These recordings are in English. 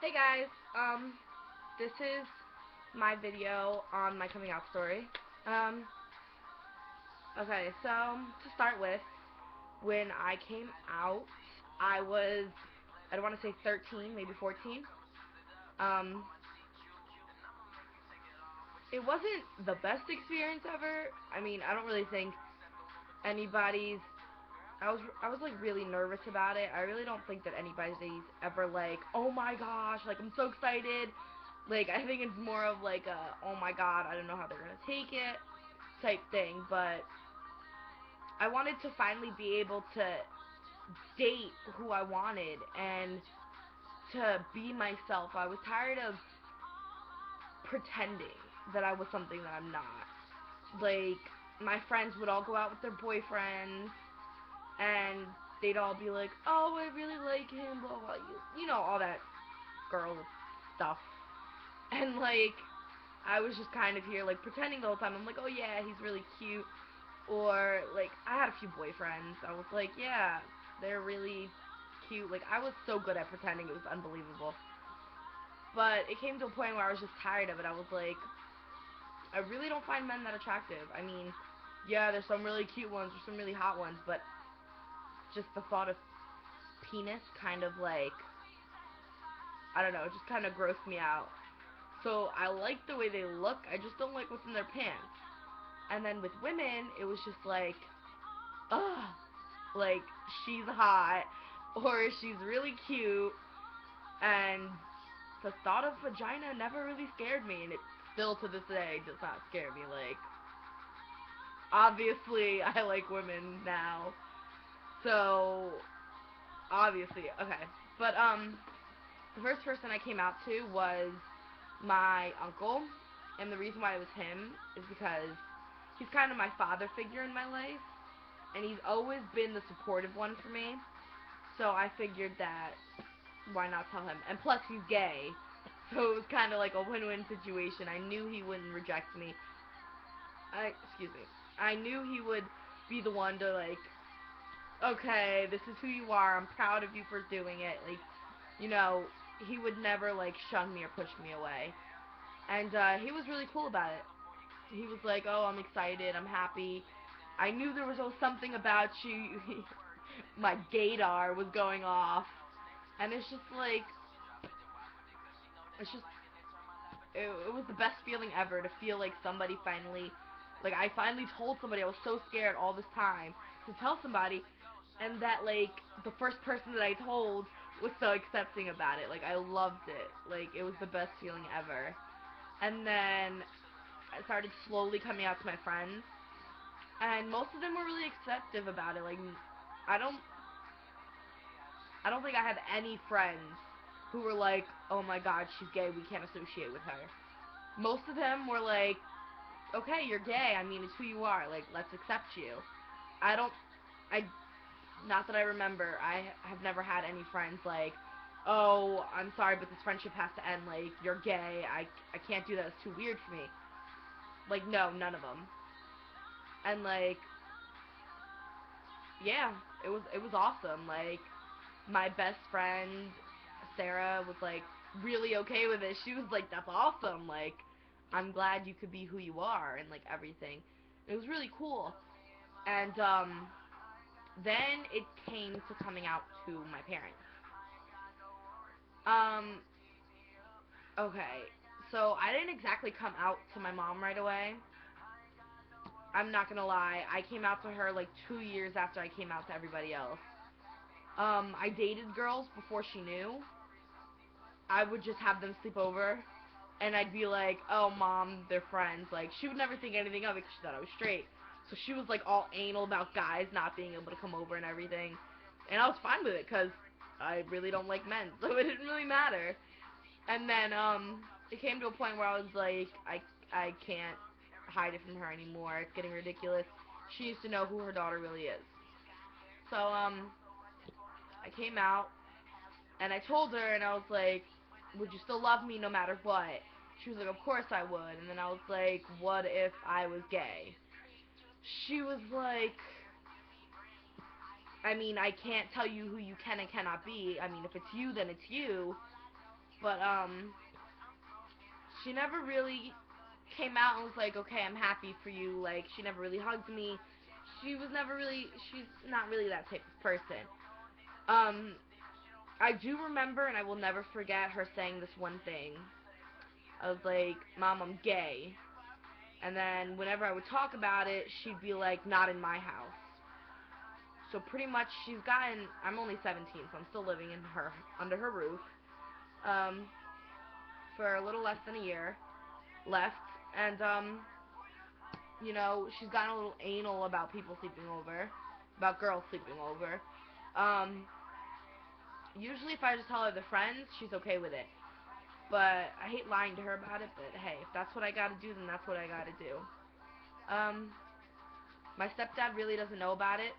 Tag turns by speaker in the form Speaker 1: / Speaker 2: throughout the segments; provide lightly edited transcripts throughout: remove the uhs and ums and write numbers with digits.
Speaker 1: Hey guys, this is my video on my coming out story. Um, okay, so to start with, when I came out, I was, I don't want to say 13, maybe 14. Um, it wasn't the best experience ever. I mean, I don't really think anybody's. I was like really nervous about it. I really don't think that anybody's ever like, oh my gosh, like I'm so excited. Like I think it's more of like a, oh my god, I don't know how they're gonna take it type thing. But I wanted to finally be able to date who I wanted and to be myself. I was tired of pretending that I was something that I'm not. Like my friends would all go out with their boyfriends and they'd all be like, "Oh, I really like him," blah blah. You know all that girl stuff. And like, I was just kind of here like pretending the whole time. I'm like, "Oh yeah, he's really cute." Or like, I had a few boyfriends. I was like, "Yeah, they're really cute." Like, I was so good at pretending, it was unbelievable. But it came to a point where I was just tired of it. I was like, I really don't find men that attractive. I mean, yeah, there's some really cute ones, there's some really hot ones, but just the thought of penis kind of like, I don't know, it just kind of grossed me out. So I like the way they look, I just don't like what's in their pants. And then with women, it was just like, ugh, like she's hot or she's really cute, and the thought of vagina never really scared me, and it still to this day does not scare me. Like, obviously, I like women now, so obviously, okay. But the first person I came out to was my uncle, and the reason why it was him is because he's kind of my father figure in my life, and he's always been the supportive one for me. So I figured that why not tell him? And plus, he's gay, so it was kind of like a win-win situation. I knew he wouldn't reject me. Excuse me. I knew he would be the one to like, okay, this is who you are. I'm proud of you for doing it. Like, you know, he would never like shun me or push me away. And he was really cool about it. He was like, "Oh, I'm excited. I'm happy. I knew there was something about you." My gaydar was going off, and it's just like, it's just, it was the best feeling ever to feel like somebody finally, like I finally told somebody. I was so scared all this time to tell somebody, and that like the first person that I told was so accepting about it. Like I loved it. Like it was the best feeling ever. And then I started slowly coming out to my friends, and most of them were really acceptive about it. Like I don't I don't think I have any friends who were like, "Oh my god, she's gay, we can't associate with her." Most of them were like, "Okay, you're gay. I mean, it's who you are. Like, let's accept you." I don't I Not that I remember. I have never had any friends like, "Oh, I'm sorry, but this friendship has to end. Like, you're gay. I can't do that. It's too weird for me." Like, no, none of them. And like, yeah, it was awesome. Like, my best friend Sarah was like really okay with it. She was like, "That's awesome. Like, I'm glad you could be who you are and like everything." It was really cool. And then it came to coming out to my parents. Um, okay. So I didn't exactly come out to my mom right away. I'm not gonna lie. I came out to her like 2 years after I came out to everybody else. I dated girls before she knew. I would just have them sleep over, and I'd be like, "Oh, mom, they're friends." Like, she would never think anything of it because she thought I was straight. So she was like all anal about guys not being able to come over and everything, and I was fine with it because I really don't like men, so it didn't really matter. And then it came to a point where I was like, I can't hide it from her anymore. It's getting ridiculous. She needs to know who her daughter really is. So I came out and I told her, and I was like, "Would you still love me no matter what?" She was like, "Of course I would." And then I was like, "What if I was gay?" She was like, "I mean, I can't tell you who you can and cannot be. I mean, if it's you, then it's you." But she never really came out and was like, okay, I'm happy for you. Like, she never really hugged me. She's not really that type of person. Um, I do remember, and I will never forget her saying this one thing. I was like, Mom, I'm gay. And then whenever I would talk about it, she'd be like, not in my house. So pretty much I'm only 17, so I'm still living under her roof, um, for a little less than a year left. And, she's gotten a little anal about people sleeping over, about girls sleeping over. Um, Usually if I just tell her they're friends, she's okay with it. But I hate lying to her about it, but hey, if that's what I gotta do, then that's what I gotta do. Um, my stepdad really doesn't know about it.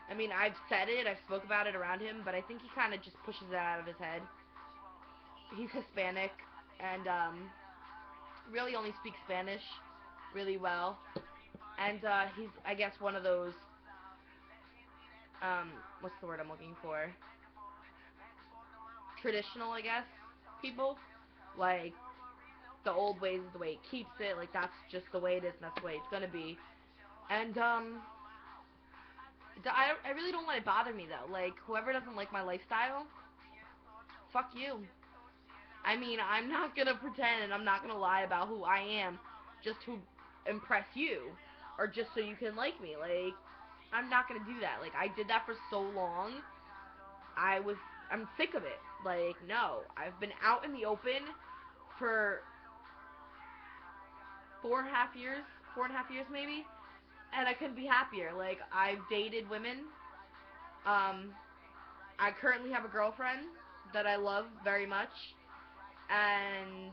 Speaker 1: I mean, I've said it, I've spoke about it around him, but I think he kind of just pushes it out of his head. He's Hispanic, and, really only speaks Spanish really well. And, he's, I guess, one of those, what's the word I'm looking for? Traditional, I guess, people. Like, the old ways is the way it keeps it, like, that's just the way it is, and that's the way it's gonna be. And, I really don't let it bother me, though. Like, whoever doesn't like my lifestyle, fuck you. I mean, I'm not gonna pretend and I'm not gonna lie about who I am just to impress you or just so you can like me. Like, I'm not gonna do that. Like, I did that for so long. I'm sick of it. Like, no. I've been out in the open for 4.5 years, 4.5 years maybe, and I couldn't be happier. Like, I've dated women. Um, I currently have a girlfriend that I love very much, and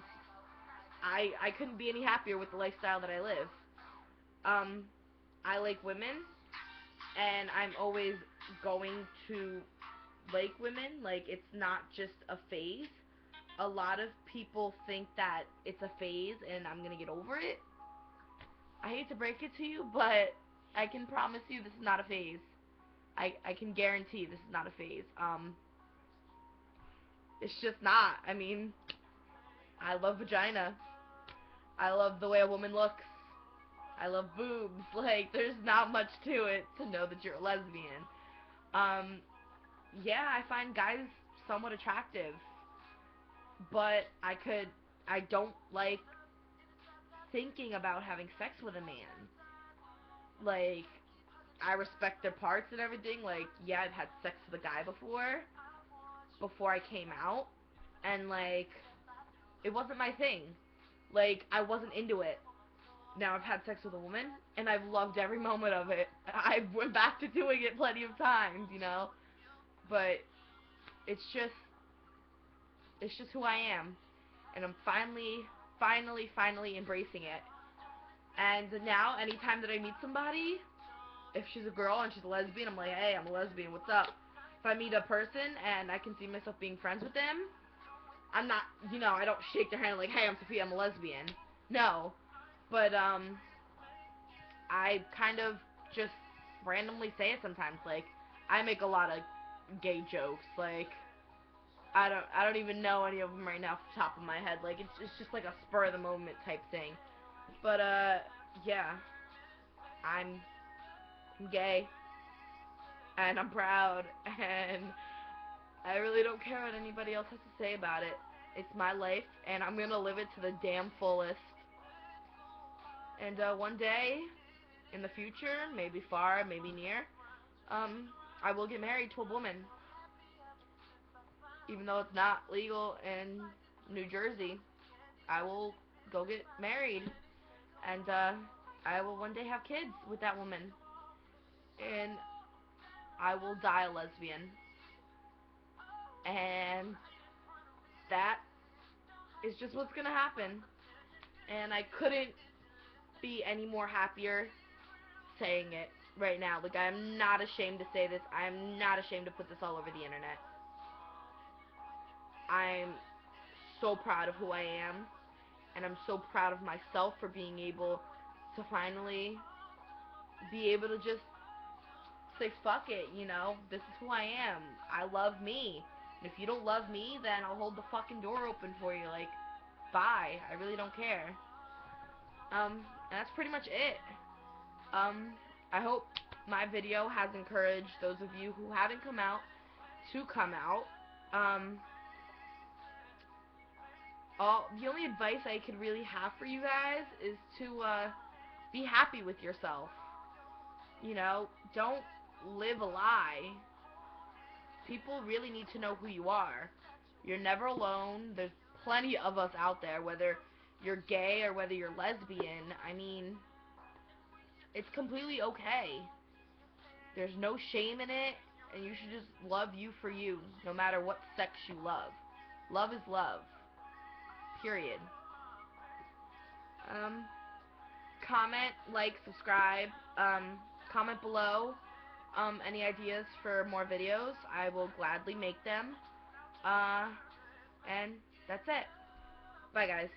Speaker 1: I couldn't be any happier with the lifestyle that I live. Um, I like women, and I'm always going to like women. Like, it's not just a phase. A lot of people think that it's a phase and I'm gonna get over it. I hate to break it to you, but I can promise you this is not a phase. I can guarantee this is not a phase. It's just not. I mean, I love vagina. I love the way a woman looks. I love boobs. Like, there's not much to it to know that you're a lesbian. Um, yeah, I find guys somewhat attractive, but I don't like thinking about having sex with a man. Like, I respect their parts and everything. Like, yeah, I've had sex with a guy before I came out, and, like, it wasn't my thing. Like, I wasn't into it. Now I've had sex with a woman, and I've loved every moment of it. I went back to doing it plenty of times, but it's just, it's just who I am, and I'm finally embracing it. And now, anytime that I meet somebody, if she's a girl and she's a lesbian, I'm like, hey, I'm a lesbian, what's up? If I meet a person and I can see myself being friends with them, I'm not, I don't shake their hand like, hey, I'm Sophia, I'm a lesbian. No. But, I kind of just randomly say it sometimes. Like, I make a lot of gay jokes. Like, I don't even know any of them right now off the top of my head. Like, it's just like a spur of the moment type thing. But, yeah, I'm gay, and I'm proud, and I really don't care what anybody else has to say about it. It's my life, and I'm gonna live it to the damn fullest. And, one day, in the future, maybe far, maybe near, um, I will get married to a woman. Even though it's not legal in New Jersey, I will go get married, and, I will one day have kids with that woman, and I will die a lesbian. And that is just what's gonna happen. And I couldn't be any more happier saying it right now. Like, I'm not ashamed to say this. I'm not ashamed to put this all over the internet. I'm so proud of who I am, and I'm so proud of myself for being able to finally be able to just say, fuck it, this is who I am. I love me. And if you don't love me, then I'll hold the fucking door open for you. Like, bye. I really don't care. And that's pretty much it. I hope my video has encouraged those of you who haven't come out to come out. The only advice I could really have for you guys is to be happy with yourself. You know, don't live a lie. People really need to know who you are. You're never alone. There's plenty of us out there, whether you're gay or whether you're lesbian. I mean, it's completely okay. There's no shame in it, and you should just love you for you, no matter what sex you love. Love is love. Period. Comment, like, subscribe, comment below, any ideas for more videos. I will gladly make them. And that's it. Bye, guys.